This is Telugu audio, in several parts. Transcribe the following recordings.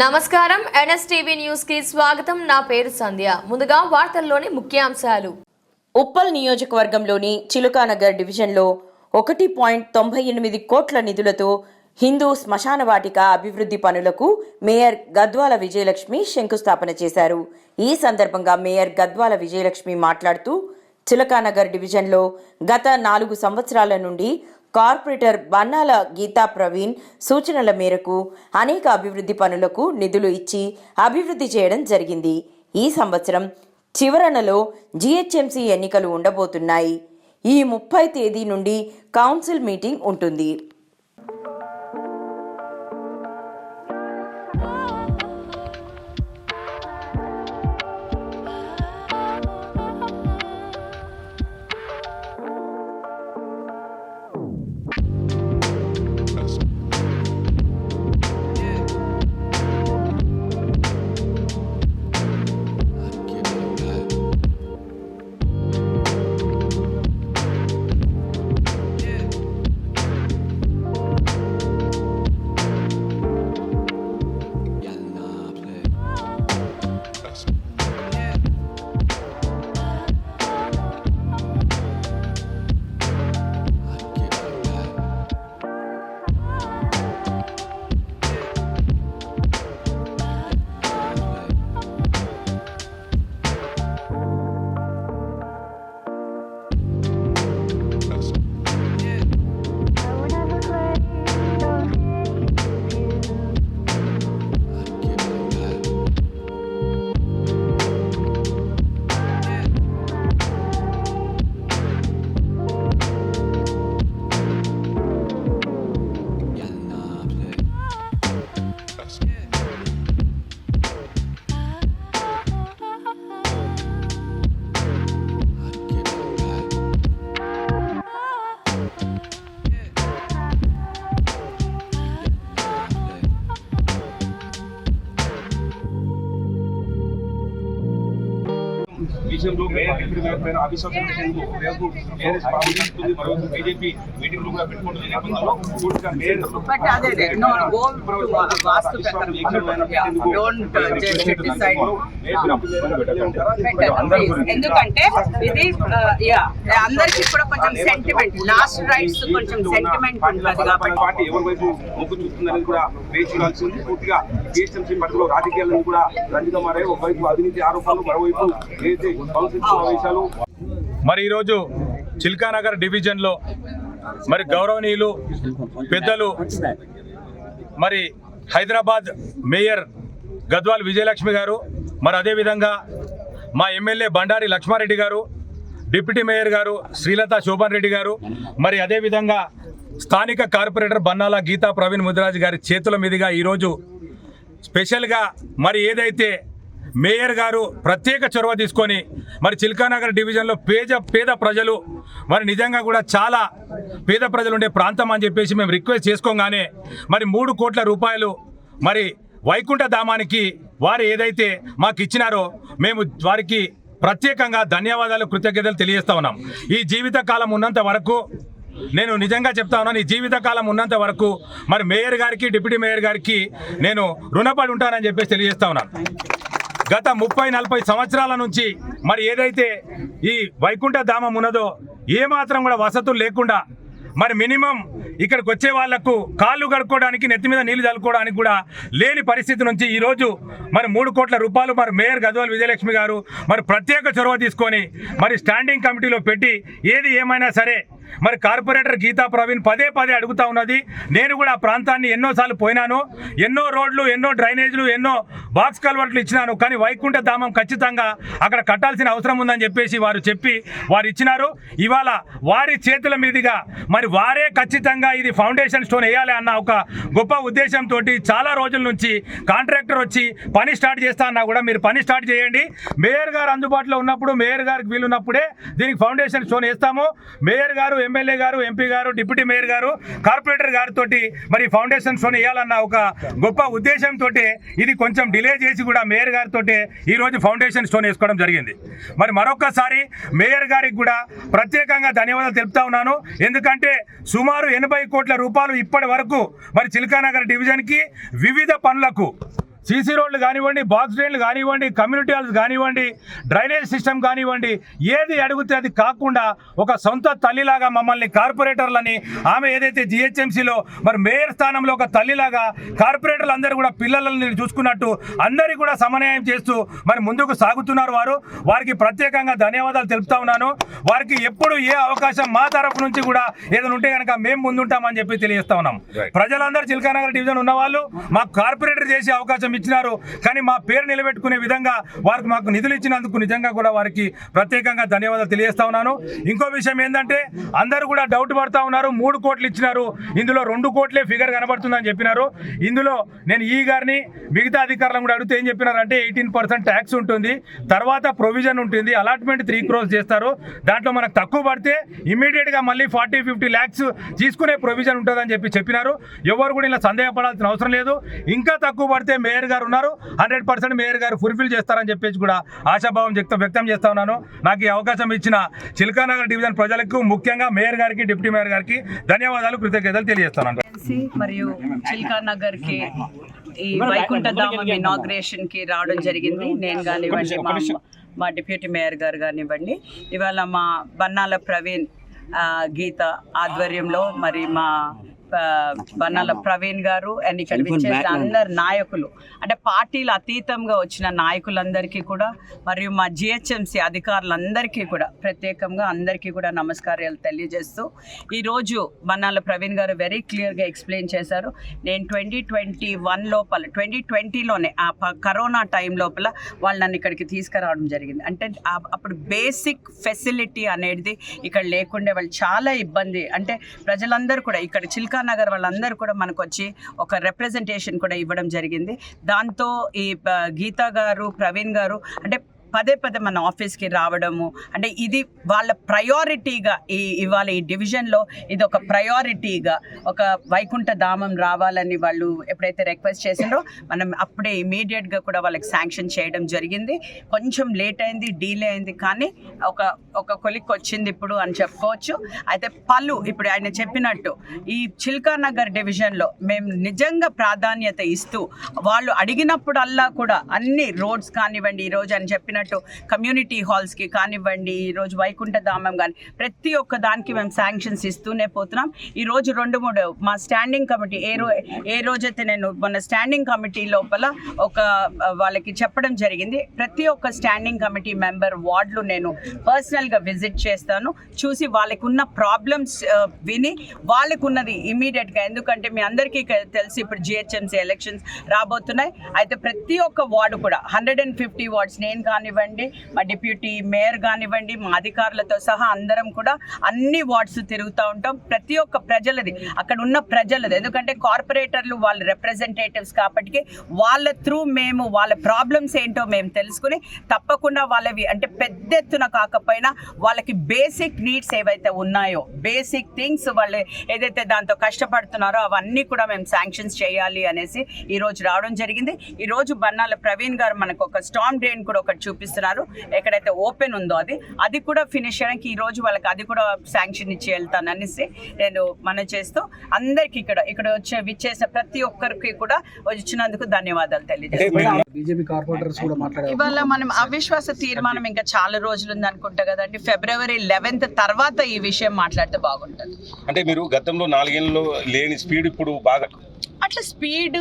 నమస్కారం ఎన్ఎస్టీవీ న్యూస్ కి స్వాగతం. నా పేరు సంధ్య. ముందుగా వార్తల్లోని ముఖ్యాంశాలు. ఉప్పల్ నియోజకవర్గంలోని చిలుకానగర్ డివిజన్లో 1.98 కోట్ల నిధులతో హిందూ శ్మశాన వాటిక అభివృద్ధి పనులకు మేయర్ గద్వాల విజయలక్ష్మి శంకుస్థాపన చేశారు. ఈ సందర్భంగా మేయర్ గద్వాల విజయలక్ష్మి మాట్లాడుతూ చిలుకానగర్ డివిజన్లో గత 4 సంవత్సరాల నుండి కార్పొరేటర్ బన్నాల గీతా ప్రవీణ్ సూచనల మేరకు అనేక అభివృద్ధి పనులకు నిధులు ఇచ్చి అభివృద్ధి చేయడం జరిగింది. ఈ సంవత్సరం చివరనలో జీహెచ్ఎంసీ ఎన్నికలు ఉండబోతున్నాయి. ఈ 30 తేదీ నుండి కౌన్సిల్ మీటింగ్ ఉంటుంది. విషయంలో మేయర్ అవిశ్వాసం బీజేపీ మీటింగ్లు కూడా పెట్టుకుంటుంది నేపథ్యంలో పూర్తిగా మేయర్ ఎందుకంటే ఇది అందరికి కూడా కొంచెం సెంటిమెంట్, లాస్ట్ రైట్స్ కొంచెం సెంటిమెంట్ ఉంటుంది కాబట్టి పార్టీ ఎవరి వైపు మొగ్గు చూస్తుందనేది కూడా వేచి చూడాల్సింది. పూర్తిగా జీహెచ్ఎంసీ పరిధిలో రాజకీయాలను కూడా రంజిగా మారాయి. ఒకవైపు అవినీతి ఆరోపణలు, మరోవైపు మరి ఈరోజు చిలుకానగర్ డివిజన్లో మరి గౌరవనీయులు పెద్దలు మరి హైదరాబాద్ మేయర్ గద్వాల్ విజయలక్ష్మి గారు, మరి అదేవిధంగా మా ఎమ్మెల్యే బండారి లక్ష్మారెడ్డి గారు, డిప్యూటీ మేయర్ గారు శ్రీలత శోభన్ రెడ్డి గారు, మరి అదేవిధంగా స్థానిక కార్పొరేటర్ బన్నాల గీతా ప్రవీణ్ ముదిరాజ్ గారి చేతుల మీదుగా ఈరోజు స్పెషల్గా మరి ఏదైతే మేయర్ గారు ప్రత్యేక చొరవ తీసుకొని మరి చిలుకానగర్ డివిజన్లో పేద ప్రజలు మరి నిజంగా కూడా చాలా పేద ప్రజలు ఉండే ప్రాంతం అని చెప్పేసి మేము రిక్వెస్ట్ చేసుకోగానే మరి 3 కోట్ల రూపాయలు మరి వైకుంఠ ధామానికి వారు ఏదైతే మాకు ఇచ్చినారో మేము వారికి ప్రత్యేకంగా ధన్యవాదాలు, కృతజ్ఞతలు తెలియజేస్తా ఉన్నాం. ఈ జీవితకాలం ఉన్నంత వరకు నేను నిజంగా చెప్తా ఉన్నాను, ఈ జీవితకాలం ఉన్నంత వరకు మరి మేయర్ గారికి, డిప్యూటీ మేయర్ గారికి నేను రుణపడి ఉంటానని చెప్పేసి తెలియజేస్తా ఉన్నాను. గత 30-40 సంవత్సరాల నుంచి మరి ఏదైతే ఈ వైకుంఠ ధామం ఉన్నదో ఏమాత్రం కూడా వసతులు లేకుండా మరి మినిమం ఇక్కడికి వచ్చే వాళ్లకు కాళ్ళు కడుక్కోవడానికి, నెత్తి మీద నీళ్లు చల్లుకోవడానికి కూడా లేని పరిస్థితి నుంచి ఈరోజు మరి 3 కోట్ల రూపాయలు మరి మేయర్ గద్వాల్ విజయలక్ష్మి గారు మరి ప్రత్యేక చొరవ తీసుకొని మరి స్టాండింగ్ కమిటీలో పెట్టి ఏది ఏమైనా సరే మరి కార్పొరేటర్ గీతా ప్రవీణ్ పదే అడుగుతా ఉన్నది. నేను కూడా ఆ ప్రాంతాన్ని ఎన్నోసార్లు పోయినాను, ఎన్నో రోడ్లు, ఎన్నో డ్రైనేజ్లు, ఎన్నో బాక్స్ కల్వర్ట్లు ఇచ్చినాను. కానీ వైకుంఠ ధామం ఖచ్చితంగా అక్కడ కట్టాల్సిన అవసరం ఉందని చెప్పేసి వారు ఇచ్చినారు. ఇవాళ వారి చేతుల మీదుగా మరి వారే ఖచ్చితంగా ఇది ఫౌండేషన్ స్టోన్ వేయాలి అన్న ఒక గొప్ప ఉద్దేశంతో చాలా రోజుల నుంచి కాంట్రాక్టర్ వచ్చి పని స్టార్ట్ చేస్తా అన్నా కూడా మీరు పని స్టార్ట్ చేయండి, మేయర్ గారు అందుబాటులో ఉన్నప్పుడు, మేయర్ గారికి వీలున్నప్పుడే దీనికి ఫౌండేషన్ స్టోన్ వేస్తాము. మేయర్ గారు, ఎమ్మెల్యే గారు, ఎంపీ గారు, డిప్యూటీ మేయర్ గారు, కార్పొరేటర్ గారితో మరి ఫౌండేషన్ స్టోన్ వేయాలన్న ఒక గొప్ప ఉద్దేశంతో ఇది కొంచెం డిలే చేసి కూడా మేయర్ గారితో ఈరోజు ఫౌండేషన్ స్టోన్ వేసుకోవడం జరిగింది. మరి మరొకసారి మేయర్ గారికి కూడా ప్రత్యేకంగా ధన్యవాదాలు తెలుపుతా ఉన్నాను. ఎందుకంటే సుమారు 80 కోట్ల రూపాయలు ఇప్పటి వరకు మరి చిలుకానగర్ డివిజన్కి వివిధ పనులకు సీసీ రోడ్లు కానివ్వండి, బాక్స్ డ్రైన్లు కానివ్వండి, కమ్యూనిటీ హాల్స్ కానివ్వండి, డ్రైనేజ్ సిస్టమ్ కానివ్వండి, ఏది అడిగితే అది కాకుండా ఒక సొంత తల్లిలాగా మమ్మల్ని కార్పొరేటర్లని, ఆమె ఏదైతే జిహెచ్ఎంసీలో మరి మేయర్ స్థానంలో ఒక తల్లిలాగా కార్పొరేటర్లు అందరూ కూడా పిల్లలని చూసుకున్నట్టు అందరికీ కూడా సమన్వయం చేస్తూ మరి ముందుకు సాగుతున్నారు. వారికి ప్రత్యేకంగా ధన్యవాదాలు తెలుపుతా ఉన్నాను. వారికి ఎప్పుడు ఏ అవకాశం మా తరఫు నుంచి కూడా ఏదైనా ఉంటే కనుక మేము ముందుంటామని చెప్పి తెలియజేస్తా ఉన్నాం. ప్రజలందరూ చిలకానగర్ డివిజన్ ఉన్న వాళ్ళు మాకు కార్పొరేటర్ చేసే అవకాశం ఇచ్చినారు, కానీ మా పేరు నిలబెట్టుకునే విధంగా వారికి మాకు నిధులు ఇచ్చినందుకు నిజంగా కూడా వారికి ప్రత్యేకంగా ధన్యవాదాలు తెలియజేస్తా ఉన్నాను. ఇంకో విషయం ఏంటంటే అందరూ కూడా డౌట్ పడతా ఉన్నారు, 3 కోట్లు ఇచ్చినారు, ఇందులో 2 కోట్లే ఫిగర్ కనబడుతుందని చెప్పినారు. ఇందులో నేను ఈ గారిని మిగతా అధికారులను కూడా అడిగితే ఏం చెప్పినారంటే 18% ట్యాక్స్ ఉంటుంది, తర్వాత ప్రొవిజన్ ఉంటుంది, అలాట్మెంట్ 3 crores చేస్తారు, దాంట్లో మనకు తక్కువ పడితే ఇమీడియట్గా మళ్ళీ 40-50 lakhs తీసుకునే ప్రొవిజన్ ఉంటుందని చెప్పినారు. ఎవరు కూడా ఇలా సందేహపడాల్సిన అవసరం లేదు. ఇంకా తక్కువ పడితే మేయర్ గారు ఉన్నారు, 100% మేయర్ గారు ఫుల్ఫిల్ చేస్తారని చెప్పేసి కూడా ఆశాభావం వ్యక్తం చేస్తా ఉన్నాను. నాకు ఈ అవకాశం ఇచ్చిన చిలకానగర్ డివిజన్ ప్రజలకు, ముఖ్యంగా మేయర్ గారికి, డిప్యూటీ మేయర్ గారికి ధన్యవాదాలు, కృతజ్ఞతలు తెలియజేస్తున్నాను. మరియు చిల్కానగర్ కి ఈ వైకుంఠ ధామం ఇనాగ్రేషన్ కి రావడం జరిగింది. నేను కానివ్వండి, మా డిప్యూటీ మేయర్ గారు కానివ్వండి, ఇవాళ మా బన్నాల ప్రవీణ్ గీత ఆధ్వర్యంలో మరి మా బన్నాల ప్రవీణ్ గారు అండ్ ఇక్కడ విచ్చేసిన అందరు నాయకులు, అంటే పార్టీలు అతీతంగా వచ్చిన నాయకులందరికీ కూడా మరియు మా జిహెచ్ఎంసీ అధికారులందరికీ కూడా ప్రత్యేకంగా అందరికీ కూడా నమస్కారాలు తెలియజేస్తూ, ఈరోజు బన్నాల ప్రవీణ్ గారు వెరీ క్లియర్గా ఎక్స్ప్లెయిన్ చేశారు. నేను 2021 లోపల 2020లోనే ఆ కరోనా టైం లోపల వాళ్ళు నన్ను ఇక్కడికి తీసుకురావడం జరిగింది. అంటే అప్పుడు బేసిక్ ఫెసిలిటీ అనేది ఇక్కడ లేకుండే వాళ్ళు చాలా ఇబ్బంది, అంటే ప్రజలందరూ కూడా ఇక్కడ చిల్కానగర్ వాళ్ళందరూ కూడా మనకు వచ్చి ఒక రిప్రజెంటేషన్ కూడా ఇవ్వడం జరిగింది. దాంతో ఈ గీతా గారు, ప్రవీణ్ గారు అంటే పదే మన ఆఫీస్కి రావడము, అంటే ఇది వాళ్ళ ప్రయారిటీగా ఇవాళ ఈ డివిజన్లో ఇది ఒక ప్రయారిటీగా ఒక వైకుంఠ ధామం రావాలని వాళ్ళు ఎప్పుడైతే రిక్వెస్ట్ చేసిండ్రో మనం అప్పుడే ఇమీడియట్గా కూడా వాళ్ళకి శాంక్షన్ చేయడం జరిగింది. కొంచెం లేట్ అయింది, డీలే అయింది, కానీ ఒక కొలిక్ వచ్చింది ఇప్పుడు అని చెప్పుకోవచ్చు. అయితే ఇప్పుడు ఆయన చెప్పినట్టు ఈ చిల్కానగర్ డివిజన్లో మేము నిజంగా ప్రాధాన్యత ఇస్తూ వాళ్ళు అడిగినప్పుడల్లా కూడా అన్ని రోడ్స్ కానివ్వండి, ఈరోజు అని చెప్పినట్టు కమ్యూనిటీ హాల్స్కి కానివ్వండి, ఈరోజు వైకుంఠ ధామం కానీ ప్రతి ఒక్క దానికి మేము శాంక్షన్స్ ఇస్తూనే పోతున్నాం. ఈరోజు 2-3 మా స్టాండింగ్ కమిటీ ఏ రోజైతే నేను మన స్టాండింగ్ కమిటీ లోపల వాళ్ళకి చెప్పడం జరిగింది, ప్రతి ఒక్క స్టాండింగ్ కమిటీ మెంబర్ వార్డులు నేను పర్సనల్గా విజిట్ చేస్తాను, చూసి వాళ్ళకి ఉన్న ప్రాబ్లమ్స్ విని వాళ్ళకు ఉన్నది ఇమీడియట్గా, ఎందుకంటే మీ అందరికీ తెలిసి ఇప్పుడు జిహెచ్ఎంసీ ఎలక్షన్స్ రాబోతున్నాయి. అయితే ప్రతి ఒక్క వార్డు కూడా 150 వార్డ్స్ నేను కానివ్వండి, మా డిప్యూటీ మేయర్ కానివ్వండి, మా అధికారులతో సహా అందరం కూడా అన్ని వార్డ్స్ తిరుగుతూ ఉంటాం. ప్రతి ఒక్క ప్రజలది, అక్కడ ఉన్న ప్రజలది, ఎందుకంటే కార్పొరేటర్లు వాళ్ళ రిప్రజెంటేటివ్స్ కాబట్టి వాళ్ళ త్రూ మేము వాళ్ళ ప్రాబ్లమ్స్ ఏంటో మేము తెలుసుకుని తప్పకుండా వాళ్ళవి అంటే పెద్ద ఎత్తున కాకపోయినా వాళ్ళకి బేసిక్ నీడ్స్ ఏవైతే ఉన్నాయో, బేసిక్ థింగ్స్ వాళ్ళు ఏదైతే దాంతో కష్టపడుతున్నారో అవన్నీ కూడా మేము శాంక్షన్స్ చేయాలి అనేసి ఈరోజు రావడం జరిగింది. ఈరోజు బన్నాల ప్రవీణ్ గారు మనకు ఒక స్టార్మ్ డ్రైన్ కూడా ఒకటి చూపిస్తున్నారు, ఎక్కడైతే ఓపెన్ ఉందో అది కూడా ఫినిష్ చేయడానికి ఈరోజు వాళ్ళకి అది కూడా శాంక్షన్ ఇచ్చి వెళ్తాననేసి నేను మనం చేస్తూ అందరికి ఇక్కడ విచ్చేసిన ప్రతి ఒక్కరికి కూడా వచ్చినందుకు ధన్యవాదాలు తెలియజేస్తాను. ఇవాళ మనం అవిశ్వాస తీర్మానం ఇంకా చాలా రోజులు ఉంది అనుకుంటా కదండి, February 11th తర్వాత ఈ విషయం మాట్లాడితే బాగుంటుంది. అంటే మీరు గతంలో 4 ఏళ్ళలో లేని స్పీడ్ ఇప్పుడు బాగా అట్లా స్పీడ్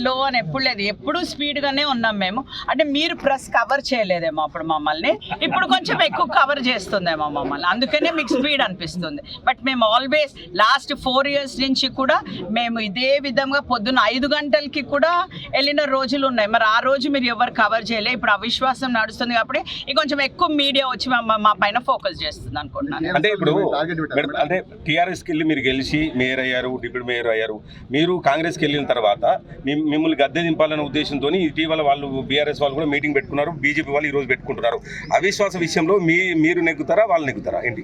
లో అని ఎప్పుడు లేదు, ఎప్పుడు స్పీడ్గానే ఉన్నాం మేము. అంటే మీరు ప్రెస్ కవర్ చేయలేదేమో అప్పుడు మమ్మల్ని, ఇప్పుడు కొంచెం ఎక్కువ కవర్ చేస్తుందేమో మమ్మల్ని, అందుకనే మీకు స్పీడ్ అనిపిస్తుంది. బట్ మేము ఆల్వేస్ లాస్ట్ 4 years నుంచి కూడా మేము ఇదే విధంగా పొద్దున్న 5 గంటలకి కూడా వెళ్ళిన రోజులు ఉన్నాయి. మరి ఆ రోజు మీరు ఎవరు కవర్ చేయలేదు, ఇప్పుడు అవిశ్వాసం నడుస్తుంది కాబట్టి కొంచెం ఎక్కువ మీడియా వచ్చి మా పైన ఫోకస్ చేస్తుంది అనుకుంటున్నాను. అంటే ఇప్పుడు అంటే టీఆర్ఎస్కి వెళ్ళి మీరు గెలిచి మేయర్ అయ్యారు, డిప్యూటీ మేయర్ అయ్యారు, మీరు కాంగ్రెస్కి వెళ్ళిన తర్వాత మిమ్మల్ని గద్దె దింపాలనే ఉద్దేశంతో ఇటీవల వాళ్ళు బీఆర్ఎస్ వాళ్ళు కూడా మీటింగ్ పెట్టుకున్నారు, బీజేపీ వాళ్ళు ఈరోజు పెట్టుకుంటున్నారు. అవిశ్వాస విషయంలో మీరు నెగ్గుతారా, వాళ్ళు నెగ్గుతారా ఏంటి?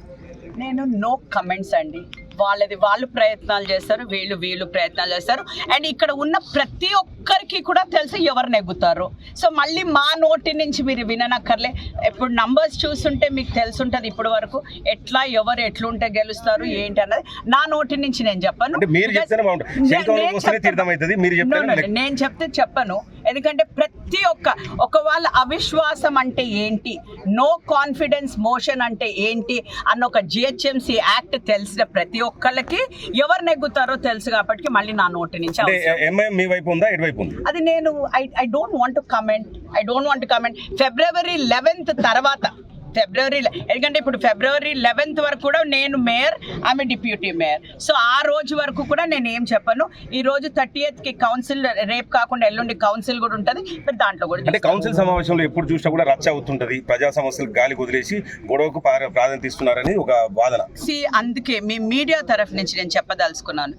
నేను నో కమెంట్స్ అండి. వాళ్ళు ప్రయత్నాలు చేస్తారు, వీళ్ళు ప్రయత్నాలు చేస్తారు. అండ్ ఇక్కడ ఉన్న ప్రతి ఒక్క ఒక్కరికి కూడా తెలుసు ఎవరు నెగ్గుతారు. సో మళ్ళీ మా నోటి నుంచి మీరు విననక్కర్లే. ఇప్పుడు నంబర్స్ చూస్తుంటే మీకు తెలుసుంటది ఇప్పటి వరకు ఎట్లా ఎవరు ఎట్లుంటే గెలుస్తారు ఏంటి అన్నది. నా నోటి నుంచి నేను చెప్పను, నేను చెప్తే చెప్పను. ఎందుకంటే ప్రతి ఒక్క వాళ్ళ అవిశ్వాసం అంటే ఏంటి, నో కాన్ఫిడెన్స్ మోషన్ అంటే ఏంటి అన్న ఒక GHMC యాక్ట్ తెలిసిన ప్రతి ఒక్కళ్ళకి ఎవరు నెగ్గుతారో తెలుసు. కాబట్టి మళ్ళీ నా నోటి నుంచి అది నేను I don't want to comment. February 11th తర్వాత ఎందుకంటే ఇప్పుడు ఫిబ్రవరి 11th వరకు కూడా నేను మేయర్, ఆమె డిప్యూటీ మేయర్. సో ఆ రోజు వరకు కూడా నేను ఏం చెప్పను. ఈ రోజు 30th కి కౌన్సిల్, రేపు కాకుండా ఎల్లుండి కౌన్సిల్ కూడా ఉంటుంది. మీరు దాంట్లో కూడా అంటే కౌన్సిల్ సమావేశంలో ఎప్పుడు చూసినా కూడా రచ్చ అవుతుంటది, ప్రజా సమస్యలు గాలి వదిలేసి గొడవకు ప్రాధాన్యత ఇస్తున్నారని ఒక వాదన. అందుకే మీ మీడియా తరఫు నుంచి నేను చెప్పదలుచుకున్నాను.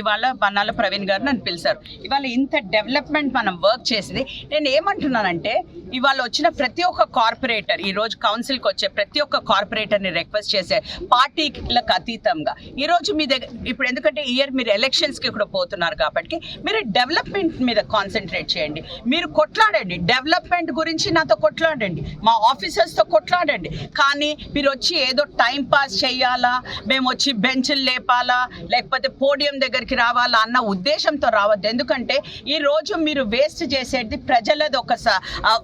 ఇవాళ బన్నాల ప్రవీణ్ గారు నన్ను పిలిచారు. ఇవాళ ఇంత డెవలప్మెంట్ మనం వర్క్ చేసింది. నేను ఏమంటున్నానంటే ఇవాళ వచ్చిన ప్రతి ఒక్క కార్పొరేటర్, ఈ రోజు కౌన్సిల్కి వచ్చే ప్రతి ఒక్క కార్పొరేటర్ని రిక్వెస్ట్ చేసే పార్టీలకు అతీతంగా ఈరోజు మీ దగ్గర ఇప్పుడు ఎందుకంటే ఇయర్ మీరు ఎలక్షన్స్కి కూడా పోతున్నారు కాబట్టి మీరు డెవలప్మెంట్ మీద కాన్సన్ట్రేట్ చేయండి. మీరు కొట్లాడండి, డెవలప్మెంట్ గురించి నాతో కొట్లాడండి, మా ఆఫీసర్స్తో కొట్లాడండి. కానీ మీరు వచ్చి ఏదో టైం పాస్ చేయాలా, మేము వచ్చి బెంచ్లు లేపాలా, లేకపోతే పోడియం దగ్గరికి రావాలా అన్న ఉద్దేశంతో రావద్దు. ఎందుకంటే ఈరోజు మీరు వేస్ట్ చేసేది ప్రజలది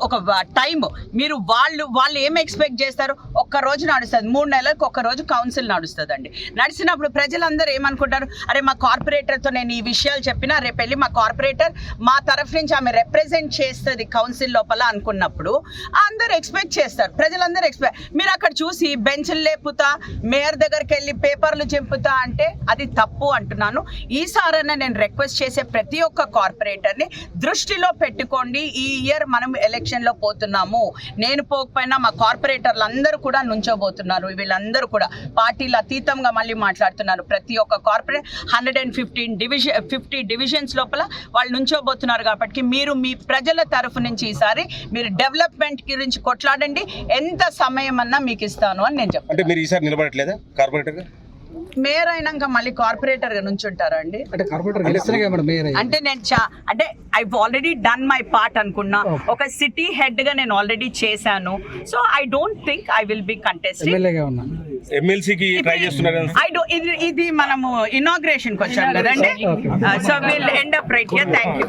ఒక టైం. మీరు వాళ్ళు ఏం ఎక్స్పెక్ట్ చేస్తారు, ఒక్క రోజు నడుస్తుంది, 3 నెలలకు ఒక్క రోజు కౌన్సిల్ నడుస్తుందండి. నడిచినప్పుడు ప్రజలందరూ ఏమనుకుంటారు, అరే మా కార్పొరేటర్తో నేను ఈ విషయాలు చెప్పినా రేపు వెళ్ళి మా కార్పొరేటర్ మా తరఫు నుంచి ఆమె రిప్రజెంట్ చేస్తుంది కౌన్సిల్ లోపల అనుకున్నప్పుడు అందరూ ఎక్స్పెక్ట్ చేస్తారు, ప్రజలందరూ మీరు అక్కడ చూసి బెంచ్లు లేపుతా, మేయర్ దగ్గరికి వెళ్ళి పేపర్లు చెంపుతా అంటే అది తప్పు అంటున్నాను. ఈసారైనా నేను రిక్వెస్ట్ చేసే ప్రతి ఒక్క కార్పొరేటర్ని దృష్టిలో పెట్టుకోండి. ఈ ఇయర్ మనం ఎలక్షన్లో పోతున్నాము, నేను పోకపోయినా మా కార్పొరేటర్లు అందరూ కూడా నుంచోబోతున్నారు. వీళ్ళందరూ కూడా పార్టీలు అతీతంగా మళ్ళీ మాట్లాడుతున్నారు. ప్రతి ఒక్క కార్పొరేట్ 150 డివిజన్స్ లోపల వాళ్ళు నుంచోబోతున్నారు. కాబట్టి మీరు మీ ప్రజల తరఫు నుంచి ఈసారి మీరు డెవలప్మెంట్ గురించి కొట్లాడండి, ఎంత సమయం అన్నా మీకు ఇస్తాను అని నేను చెప్తాను. అంటే మీరు ఈసారి నిలబడట్లేదా కార్పొరేటర్ గా? మేయర్ అయినాక మళ్ళీ కార్పొరేటర్ గా నుంచుంటారా అండి? అంటే నేను అంటే I already done my part అనుకున్నా. ఒక సిటీ హెడ్ గా నేను ఆల్రెడీ చేశాను. So I don't think I will be contesting. ఎమ్మెల్సీకి ట్రై చేస్తున్నారు. ఇది మనము ఇనాగ్రేషన్ కి వచ్చాం కదండి. So will end up right here. Thank you.